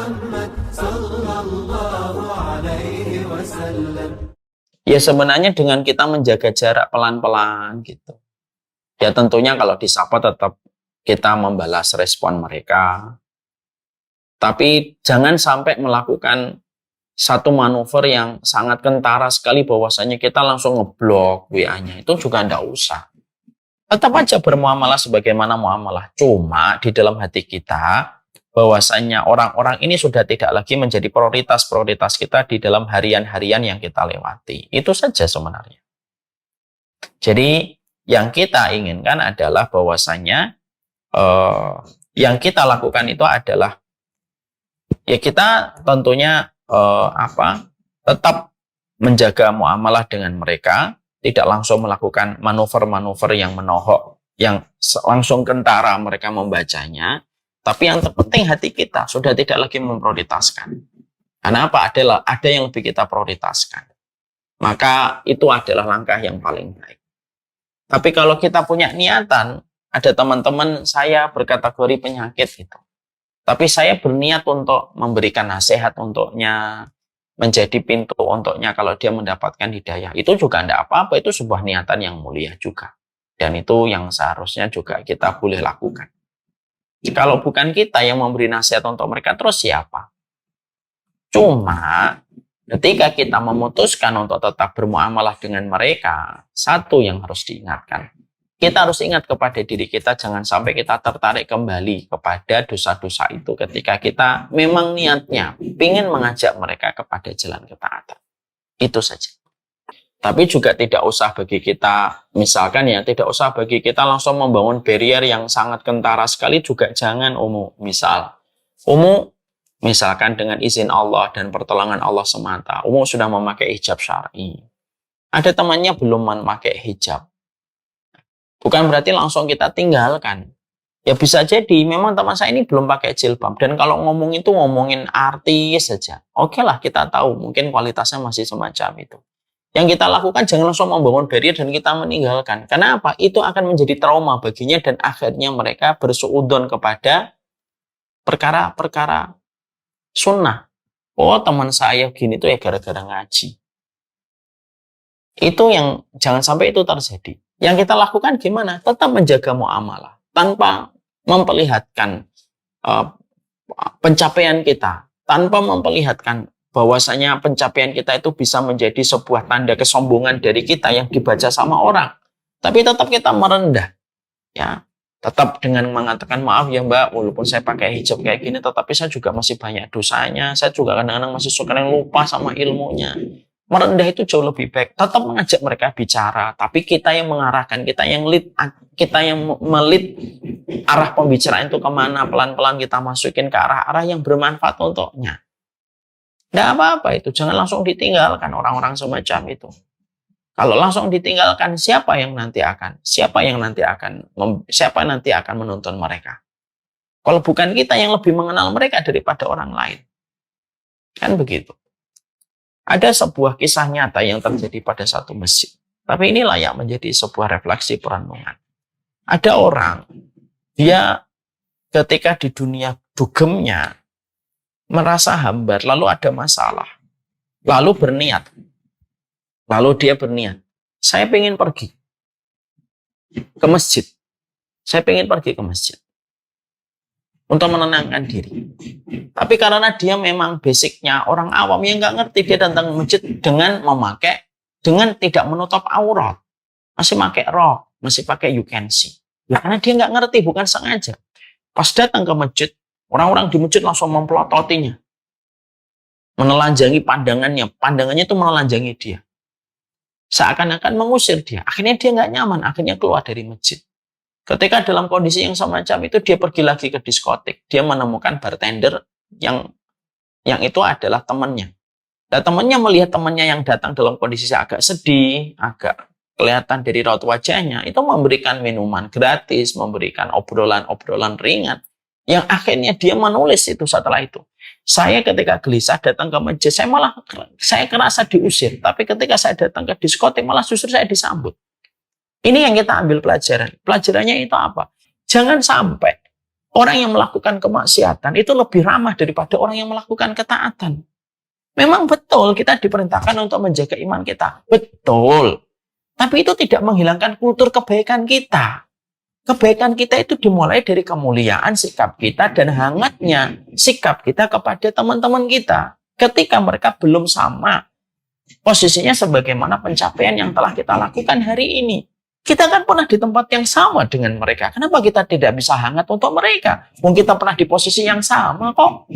محمد صلى الله عليه وسلم. Ya sebenarnya dengan kita menjaga jarak pelan-pelan gitu. Ya tentunya kalau disapa tetap kita membalas respon mereka. Tapi jangan sampai melakukan satu manuver yang sangat kentara sekali bahwasanya kita langsung ngeblok WA-nya. Itu juga enggak usah. Tetap aja bermuamalah sebagaimana muamalah. Cuma di dalam hati kita bahwasanya orang-orang ini sudah tidak lagi menjadi prioritas kita di dalam harian-harian yang kita lewati. Itu saja sebenarnya. Jadi yang kita inginkan adalah bahwasanya yang kita lakukan itu adalah ya kita tentunya tetap menjaga muamalah dengan mereka, tidak langsung melakukan manuver-manuver yang menohok, yang langsung kentara mereka membacanya. Tapi yang terpenting hati kita sudah tidak lagi memprioritaskan. Karena apa? Ada yang lebih kita prioritaskan. Maka itu adalah langkah yang paling baik. Tapi kalau kita punya niatan, ada teman-teman saya berkategori penyakit gitu. Tapi saya berniat untuk memberikan nasihat untuknya, menjadi pintu untuknya kalau dia mendapatkan hidayah. Itu juga tidak apa-apa, itu sebuah niatan yang mulia juga. Dan itu yang seharusnya juga kita boleh lakukan. Kalau bukan kita yang memberi nasihat untuk mereka, terus siapa? Cuma ketika kita memutuskan untuk tetap bermuamalah dengan mereka, satu yang harus diingatkan. Kita harus ingat kepada diri kita, jangan sampai kita tertarik kembali kepada dosa-dosa itu ketika kita memang niatnya ingin mengajak mereka kepada jalan ketaatan. Itu saja. Tapi juga tidak usah bagi kita, misalkan ya, tidak usah bagi kita langsung membangun barrier yang sangat kentara sekali, juga jangan misalkan dengan izin Allah dan pertolongan Allah semata, sudah memakai hijab syar'i. Ada temannya belum memakai hijab. Bukan berarti langsung kita tinggalkan. Ya bisa jadi memang teman saya ini belum pakai jilbab. Dan kalau ngomong itu ngomongin artis saja. Oke lah, kita tahu mungkin kualitasnya masih semacam itu. Yang kita lakukan jangan langsung membangun barrier dan kita meninggalkan. Karena apa? Itu akan menjadi trauma baginya dan akhirnya mereka bersuudzon kepada perkara-perkara sunnah. Oh, teman saya gini tuh ya gara-gara ngaji. Itu yang jangan sampai itu terjadi. Yang kita lakukan gimana? Tetap menjaga muamalah tanpa memperlihatkan pencapaian kita, tanpa memperlihatkan bahwasanya pencapaian kita itu bisa menjadi sebuah tanda kesombongan dari kita yang dibaca sama orang. Tapi tetap kita merendah. Ya, tetap dengan mengatakan maaf ya Mbak, walaupun saya pakai hijab kayak gini, tetapi saya juga masih banyak dosanya. Saya juga kadang-kadang masih suka yang lupa sama ilmunya. Merendah itu jauh lebih baik. Tetap mengajak mereka bicara, tapi kita yang mengarahkan, kita yang melit arah pembicaraan itu kemana, pelan-pelan kita masukin ke arah-arah yang bermanfaat untuknya. Tidak apa-apa itu, jangan langsung ditinggalkan orang-orang semacam itu. Kalau langsung ditinggalkan, siapa yang nanti akan menuntun mereka? Kalau bukan kita yang lebih mengenal mereka daripada orang lain. Kan begitu. Ada sebuah kisah nyata yang terjadi pada satu masjid. Tapi ini layak menjadi sebuah refleksi perenungan. Ada orang, dia ketika di dunia dugemnya, merasa hambar, lalu ada masalah. Lalu dia berniat, saya pengen pergi ke masjid. Saya pengen pergi ke masjid untuk menenangkan diri. Tapi karena dia memang basicnya orang awam yang nggak ngerti, dia datang ke masjid dengan tidak menutup aurat. Masih pakai rok, masih pakai you can see. Ya, karena dia nggak ngerti, bukan sengaja. Pas datang ke masjid, orang-orang di masjid langsung memplototinya. Menelanjangi pandangannya itu menelanjangi dia. Seakan-akan mengusir dia. Akhirnya dia nggak nyaman, akhirnya keluar dari masjid. Ketika dalam kondisi yang semacam itu, dia pergi lagi ke diskotik. Dia menemukan bartender yang itu adalah temannya. Dan temannya melihat temannya yang datang dalam kondisi agak sedih, agak kelihatan dari raut wajahnya, itu memberikan minuman gratis, memberikan obrolan-obrolan ringan. Yang akhirnya dia menulis itu setelah itu. Saya ketika gelisah datang ke masjid, saya kerasa diusir. Tapi ketika saya datang ke diskotik, malah justru saya disambut. Ini yang kita ambil pelajaran. Pelajarannya itu apa? Jangan sampai Orang yang melakukan kemaksiatan itu lebih ramah daripada orang yang melakukan ketaatan. Memang betul kita diperintahkan untuk menjaga iman kita. Betul. Tapi itu tidak menghilangkan kultur kebaikan kita. Kebaikan kita itu dimulai dari kemuliaan sikap kita dan hangatnya sikap kita kepada teman-teman kita. Ketika mereka belum sama posisinya sebagaimana pencapaian yang telah kita lakukan hari ini. Kita kan pernah di tempat yang sama dengan mereka. Kenapa kita tidak bisa hangat untuk mereka? Mungkin kita pernah di posisi yang sama kok.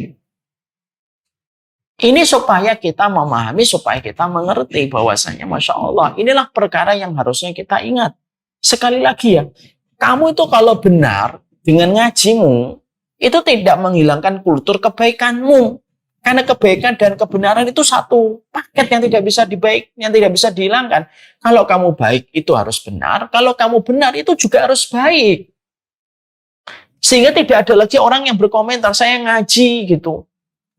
Ini supaya kita memahami, supaya kita mengerti bahwasanya Masya Allah, inilah perkara yang harusnya kita ingat. Sekali lagi ya, kamu itu kalau benar dengan ngajimu, itu tidak menghilangkan kultur kebaikanmu. Karena kebaikan dan kebenaran itu satu paket yang tidak bisa dihilangkan. Kalau kamu baik itu harus benar, kalau kamu benar itu juga harus baik. Sehingga tidak ada lagi orang yang berkomentar, saya ngaji gitu.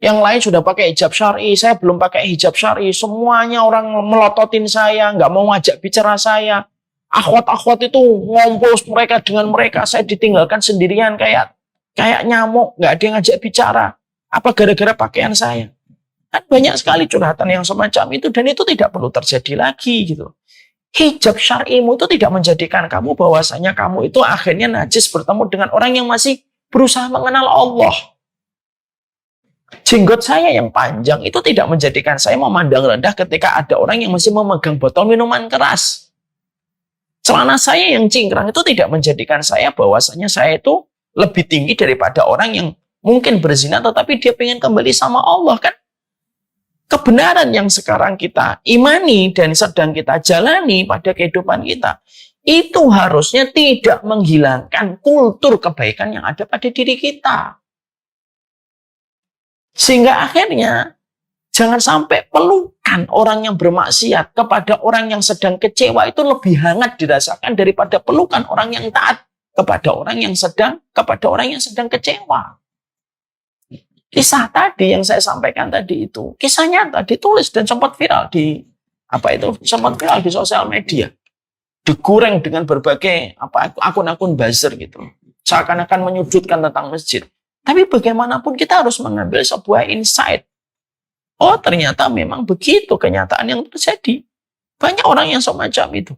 Yang lain sudah pakai hijab syar'i, saya belum pakai hijab syar'i. Semuanya orang melototin saya, nggak mau ngajak bicara saya. Akhwat-akhwat itu ngompol mereka dengan mereka, saya ditinggalkan sendirian kayak nyamuk, nggak ada yang ngajak bicara. Apa gara-gara pakaian saya? Kan banyak sekali curhatan yang semacam itu, dan itu tidak perlu terjadi lagi gitu. Hijab syar'imu itu tidak menjadikan kamu bahwasanya kamu itu akhirnya najis bertemu dengan orang yang masih berusaha mengenal Allah. Jenggot saya yang panjang itu tidak menjadikan saya memandang rendah ketika ada orang yang masih memegang botol minuman keras. Celana saya yang cingkrang itu tidak menjadikan saya bahwasanya saya itu lebih tinggi daripada orang yang mungkin berzina tetapi dia ingin kembali sama Allah kan. Kebenaran yang sekarang kita imani dan sedang kita jalani pada kehidupan kita, itu harusnya tidak menghilangkan kultur kebaikan yang ada pada diri kita. Sehingga akhirnya jangan sampai pelukan orang yang bermaksiat kepada orang yang sedang kecewa itu lebih hangat dirasakan daripada pelukan orang yang taat kepada orang yang sedang kecewa. Kisah tadi yang saya sampaikan tadi itu kisah nyata, ditulis dan sempat viral di sosial media, digoreng dengan berbagai akun-akun buzzer gitu, seakan-akan menyudutkan tentang masjid. Tapi bagaimanapun kita harus mengambil sebuah insight. Oh ternyata memang begitu kenyataan yang terjadi. Banyak orang yang semacam itu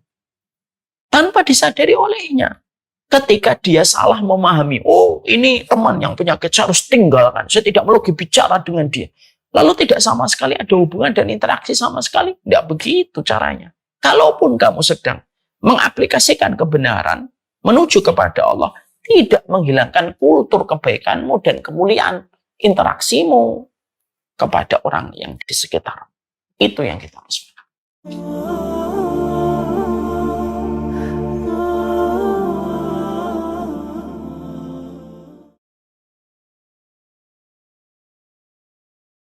tanpa disadari olehnya. Ketika dia salah memahami, oh ini teman yang penyakit, saya harus tinggalkan, saya tidak mau lagi bicara dengan dia. Lalu tidak sama sekali ada hubungan dan interaksi sama sekali. Tidak begitu caranya. Kalaupun kamu sedang mengaplikasikan kebenaran menuju kepada Allah, tidak menghilangkan kultur kebaikanmu dan kemuliaan interaksimu kepada orang yang di sekitar. Itu yang kita harus.